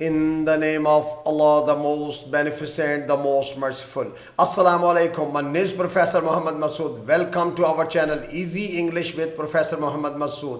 In the name of Allah, the most beneficent, the most merciful. Assalamu alaikum. My name is Professor Muhammad Masood. Welcome to our channel Easy English with Professor Muhammad Masood.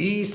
20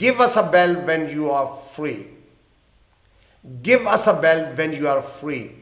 Give us a bell when you are free. Give us a bell when you are free.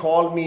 call me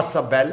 us a bell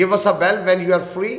Give us a bell when you are free.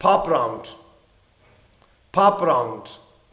Pop round, pop round.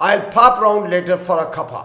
I'll pop round later for a cuppa.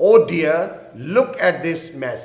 Oh dear, look at this mess.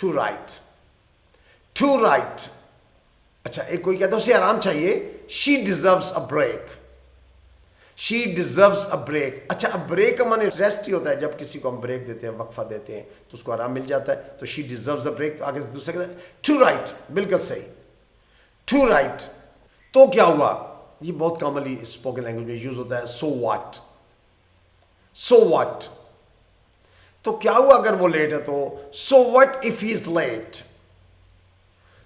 Too right, too right. اچھا ایک کوئی کہتا ہے اسے آرام چاہیے, she deserves a break, she deserves a break. اچھا اب بریک کا معنی ریسٹ ہی ہوتا ہے, جب کسی کو ہم بریک دیتے ہیں, وقفہ دیتے ہیں تو اس کو آرام مل جاتا ہے, تو شی ڈیزروز اے بریک. تو آگے سے دوسرا کہتا ہے ٹو رائٹ, بالکل صحیح, ٹو رائٹ. تو کیا ہوا, یہ بہت کامنلی اسپوکن لینگویج میں یوز ہوتا ہے, سو واٹ, سو واٹ. تو کیا ہوا اگر وہ لیٹ ہے, تو so what if he is late,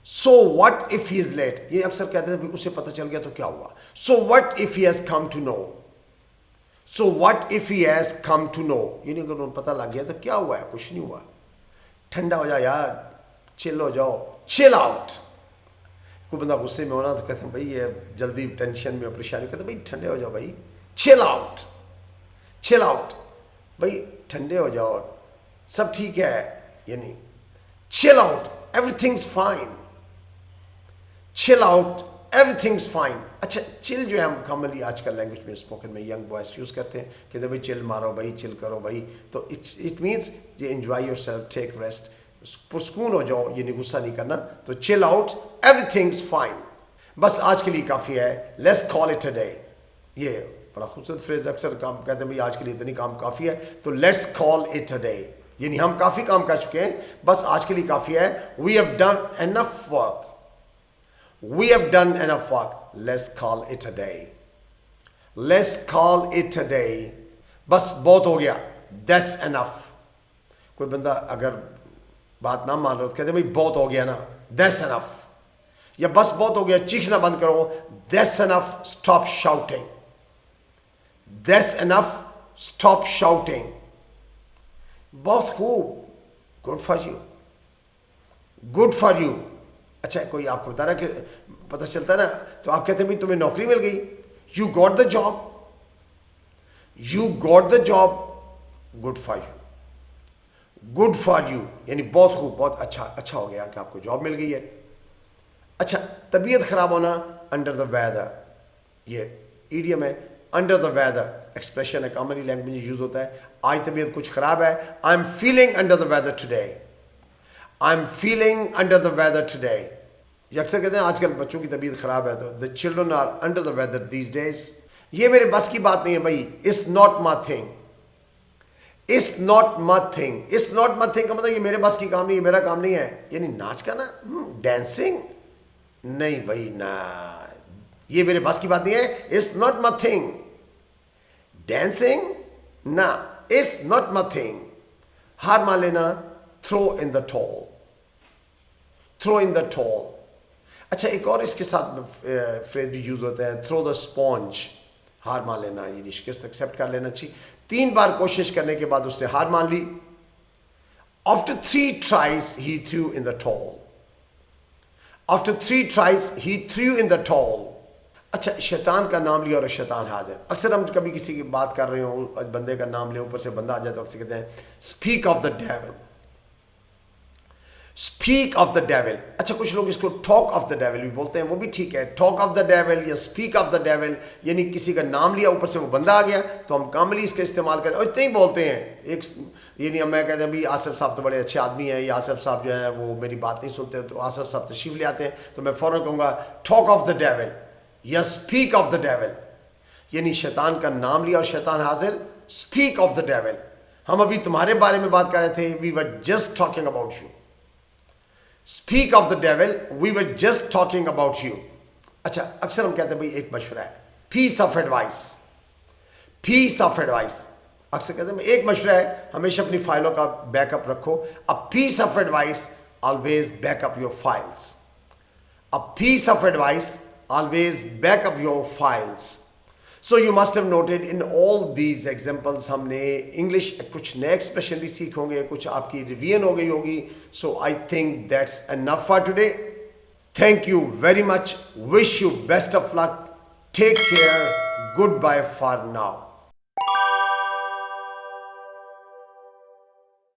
so what if he is late. یہ اکثر کہتے ہیں اسے پتہ چل گیا تو کیا ہوا, so what if he has come to know, so what if he has come to know. یعنی اگر انہیں پتہ لگ گیا تو کیا ہوا ہے, کچھ نہیں ہوا, ٹھنڈا ہو جا یار, چل ہو جاؤ, چل آؤٹ. کوئی بندہ غصے میں ہونا تو کہتے ہیں بھائی یہ جلدی ٹینشن میں پریشانی, کہتے ہیں بھائی ٹھنڈے ہو جاؤ بھائی, چل آؤٹ, چل آؤٹ, بھائی ٹھنڈے ہو جاؤ, سب ٹھیک ہے, یعنی چل آؤٹ, ایوری تھنگز فائن, چل آؤٹ, ایوری تھنگز فائن. اچھا چل جو ہے ہم کامنلی آج کل لینگویج میں اسپوکن میں ینگ بوائز یوز کرتے ہیں, کہتے ہیں بھائی چل مارو بھائی, چل کرو بھائی, تو اٹ مینس یہ enjoy your self, take rest, پرسکون ہو جاؤ, یعنی غصہ نہیں کرنا. تو چل آؤٹ, ایوری تھنگز فائن. بس آج کے لیے کافی ہے, let's call it a day. یہ بڑا خوبصورت فریز, اکثر کام کہتے ہیں بھائی آج کے لیے اتنی کام کافی ہے, تو let's call it a day, یعنی ہم کافی کام کر چکے ہیں, بس آج کے لیے کافی ہے. We have done enough work, we have done enough work, let's call it a day, let's call it a day. بس بہت ہو گیا, that's enough. کوئی بندہ اگر بات نہ مان رہا تو کہتے ہیں بھائی بہت ہو گیا نا, that's enough. یا بس بہت ہو گیا, چیخنا بند کرو, that's enough, stop shouting, that's enough, stop shouting. بہت خوب, good for you, good for you. اچھا کوئی آپ کو بتا رہا ہے کہ پتہ چلتا ہے نا, تو آپ کہتے ہیں بھائی تمہیں نوکری مل گئی, you got the job, you got the job, good for you, good for you, یعنی بہت خوب, بہت اچھا, اچھا ہو گیا کہ آپ کو جاب مل گئی ہے. اچھا طبیعت خراب ہونا, انڈر دا ویدر, یہ ایڈیم ہے, انڈر دا ویدر ایکسپریشن ہے, کامنلی لینگویج میں یوز ہوتا ہے. آج طبیعت کچھ خراب ہے, I am feeling under the weather today, I'm feeling under the weather today. یہ اکثر کہتے ہیں آج کل بچوں کی طبیعت خراب ہے, تو the children are under the weather these days. یہ میرے بس کی بات نہیں ہے بھائی, it's not my thing, it's not my thing. it's not my thing کا مطلب یہ میرے بس کی کام نہیں ہے, میرا کام نہیں ہے, یعنی ناچ کا نا, ڈانسنگ نہیں بھائی نا, یہ میرے بس کی بات نہیں ہے, it's not my thing. Dancing نا, it's not my thing. ہار مان لینا, throw in the towel, throw in the towel. اچھا ایک اور اس کے ساتھ فریز بھی یوز ہوتا ہے, throw the sponge, ہار مان لینا, یہ شکست ایکسیپٹ کر لینا چاہیے. 3 بار کوشش کرنے کے بعد اس نے ہار مان لی. After 3 tries he threw in the towel, after 3 tries he threw in the towel. اچھا شیطان کا نام لیا اور شیطان حاضر. اکثر ہم کبھی کسی کی بات کر رہے ہوں, بندے کا نام لے, اوپر سے بندہ آ جائے تو اکثر کہتے ہیں speak of the devil, speak of the devil. اچھا کچھ لوگ اس کو talk of the devil بھی بولتے ہیں, وہ بھی ٹھیک ہے, talk of the devil یا speak of the devil, یعنی کسی کا نام لیا اوپر سے وہ بندہ آ گیا, تو ہم کاملی اس کا استعمال کریں, اور اتنے ہی بولتے ہیں. ایک یعنی میں کہتے ہیں بھائی آصف صاحب تو بڑے اچھے آدمی ہیں, یا آصف صاحب جو ہیں وہ میری بات نہیں سنتے, تو آصف صاحب تشریف لے آتے ہیں, تو میں فوراً کہوں گا talk of the devil یا speak of the devil, یعنی شیطان کا نام لیا اور شیطان حاضر, speak of the devil. ہم ابھی تمہارے بارے میں بات کر رہے تھے, we were just talking about you. Speak of the devil, we were just talking about you. اچھا اکثر ہم کہتے ہیں بھائی ایک مشورہ ہے, piece of advice, piece of advice. اکثر کہتے ہیں ایک مشورہ ہے, ہمیشہ اپنی فائلوں کا بیک اپ رکھو. A piece of advice, always back up your files. A piece of advice, always back up your files. So you must have noted in all these examples ہم نے انگلش کچھ نئے ایکسپریشن بھی سیکھ ہوں گے, کچھ آپ کی ریویژن ہو گئی ہوگی. So I think that's enough for today. Thank you very much. Wish you best of luck. Take care. Goodbye for now.